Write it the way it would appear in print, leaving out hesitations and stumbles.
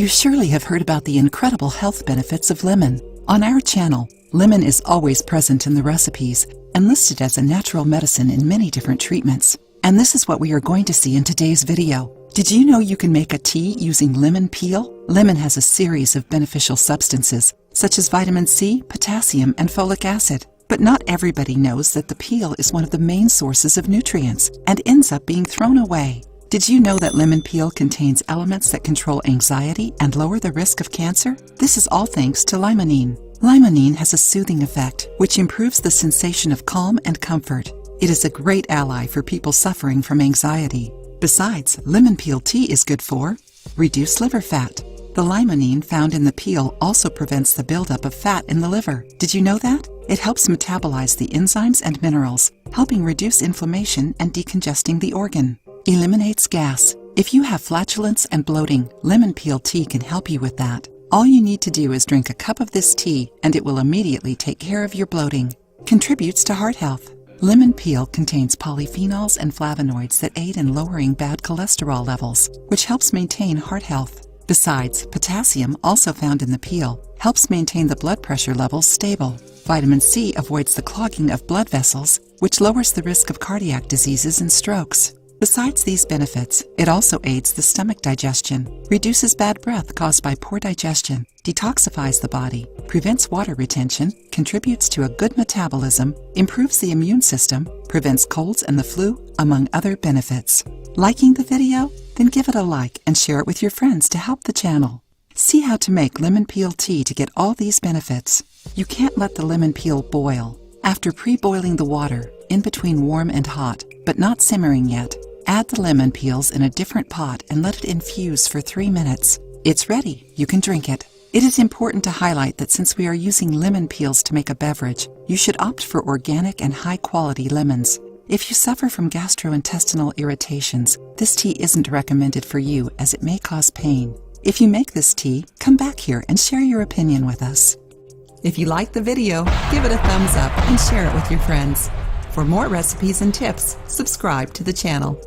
You surely have heard about the incredible health benefits of lemon. On our channel, lemon is always present in the recipes and listed as a natural medicine in many different treatments. And this is what we are going to see in today's video. Did you know you can make a tea using lemon peel? Lemon has a series of beneficial substances, such as vitamin C, potassium, and folic acid. But not everybody knows that the peel is one of the main sources of nutrients and ends up being thrown away. Did you know that lemon peel contains elements that control anxiety and lower the risk of cancer? This is all thanks to limonene. Limonene has a soothing effect, which improves the sensation of calm and comfort. It is a great ally for people suffering from anxiety. Besides, lemon peel tea is good for reduced liver fat. The limonene found in the peel also prevents the buildup of fat in the liver. Did you know that? It helps metabolize the enzymes and minerals, helping reduce inflammation and decongesting the organ. Eliminates gas. If you have flatulence and bloating, lemon peel tea can help you with that. All you need to do is drink a cup of this tea and it will immediately take care of your bloating. Contributes to heart health. Lemon peel contains polyphenols and flavonoids that aid in lowering bad cholesterol levels, which helps maintain heart health. Besides, potassium, also found in the peel, helps maintain the blood pressure levels stable. Vitamin C avoids the clogging of blood vessels, which lowers the risk of cardiac diseases and strokes. Besides these benefits, it also aids the stomach digestion, reduces bad breath caused by poor digestion, detoxifies the body, prevents water retention, contributes to a good metabolism, improves the immune system, prevents colds and the flu, among other benefits. Liking the video? Then give it a like and share it with your friends to help the channel. See how to make lemon peel tea to get all these benefits. You can't let the lemon peel boil. After pre-boiling the water, in between warm and hot, but not simmering yet, add the lemon peels in a different pot and let it infuse for 3 minutes. It's ready. You can drink it. It is important to highlight that since we are using lemon peels to make a beverage, you should opt for organic and high-quality lemons. If you suffer from gastrointestinal irritations, this tea isn't recommended for you as it may cause pain. If you make this tea, come back here and share your opinion with us. If you liked the video, give it a thumbs up and share it with your friends. For more recipes and tips, subscribe to the channel.